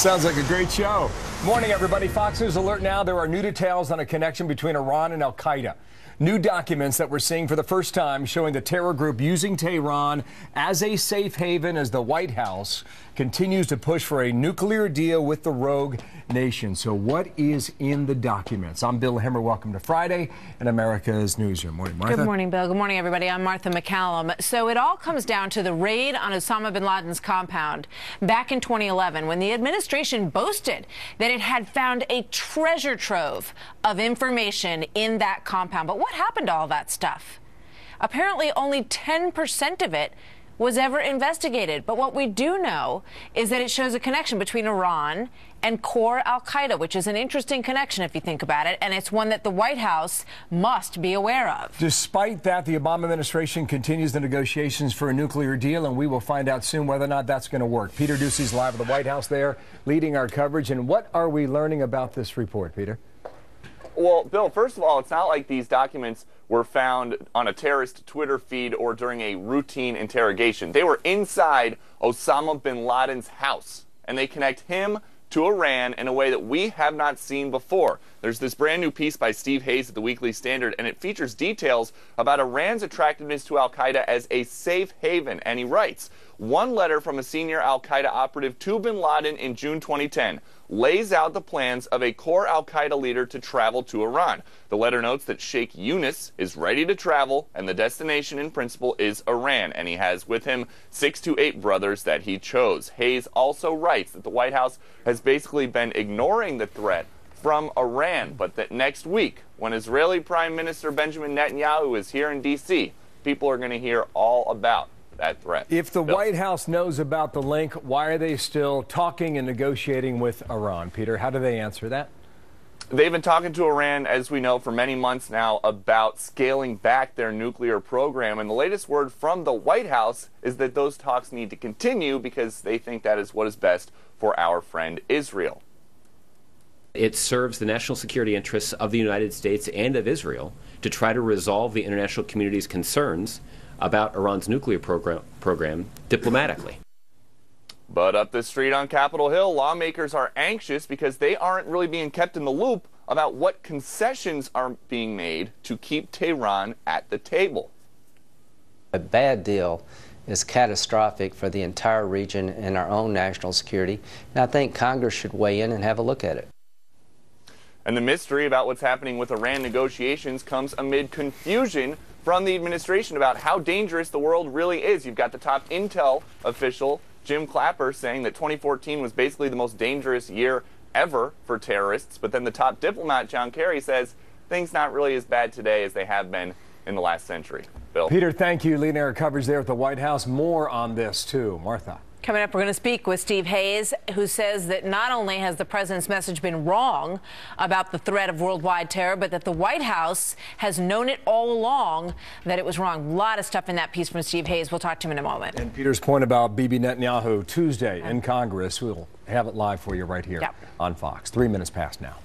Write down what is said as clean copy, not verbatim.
Sounds like a great show. Morning, everybody. Fox News alert now. There are new details on a connection between Iran and Al-Qaeda. New documents that we're seeing for the first time showing the terror group using Tehran as a safe haven as the White House continues to push for a nuclear deal with the rogue nation. So what is in the documents? I'm Bill Hemmer. Welcome to Friday in America's Newsroom. Morning, Martha. Good morning, Bill. Good morning, everybody. I'm Martha McCallum. So it all comes down to the raid on Osama bin Laden's compound back in 2011 when the administration boasted that it had found a treasure trove of information in that compound. But what happened to all that stuff? Apparently only 10% of it was ever investigated. But what we do know is that it shows a connection between Iran and core Al-Qaeda, which is an interesting connection if you think about it, and it's one that the White House must be aware of. Despite that, the Obama administration continues the negotiations for a nuclear deal, and we will find out soon whether or not that's going to work. Peter Ducey's live at the White House there, leading our coverage. And what are we learning about this report, Peter? Well, Bill, first of all, it's not like these documents were found on a terrorist Twitter feed or during a routine interrogation. They were inside Osama bin Laden's house, and they connect him to Iran in a way that we have not seen before. There's this brand new piece by Steve Hayes at the Weekly Standard, and it features details about Iran's attractiveness to Al-Qaeda as a safe haven. And he writes, one letter from a senior Al-Qaeda operative to bin Laden in June 2010 lays out the plans of a core Al-Qaeda leader to travel to Iran. The letter notes that Sheikh Yunus is ready to travel, and the destination in principle is Iran, and he has with him 6 to 8 brothers that he chose. Hayes also writes that the White House has basically been ignoring the threat from Iran, but that next week, when Israeli Prime Minister Benjamin Netanyahu is here in D.C., people are going to hear all about that threat. If the White House knows about the link, why are they still talking and negotiating with Iran, Peter? How do they answer that? They've been talking to Iran, as we know, for many months now about scaling back their nuclear program. And the latest word from the White House is that those talks need to continue because they think that is what is best for our friend Israel. It serves the national security interests of the United States and of Israel to try to resolve the international community's concerns about Iran's nuclear program diplomatically. But up the street on Capitol Hill, lawmakers are anxious because they aren't really being kept in the loop about what concessions are being made to keep Tehran at the table. A bad deal is catastrophic for the entire region and our own national security, and I think Congress should weigh in and have a look at it. And the mystery about what's happening with Iran negotiations comes amid confusion from the administration about how dangerous the world really is. You've got the top intel official, Jim Clapper, saying that 2014 was basically the most dangerous year ever for terrorists. But then the top diplomat, John Kerry, says things not really as bad today as they have been in the last century. Bill. Peter, thank you. Leading our coverage there at the White House. More on this, too. Martha. Coming up, we're going to speak with Steve Hayes, who says that not only has the president's message been wrong about the threat of worldwide terror, but that the White House has known it all along that it was wrong. A lot of stuff in that piece from Steve Hayes. We'll talk to him in a moment. And Peter's point about Bibi Netanyahu Tuesday in Congress, we'll have it live for you right here on Fox. 3 minutes past now.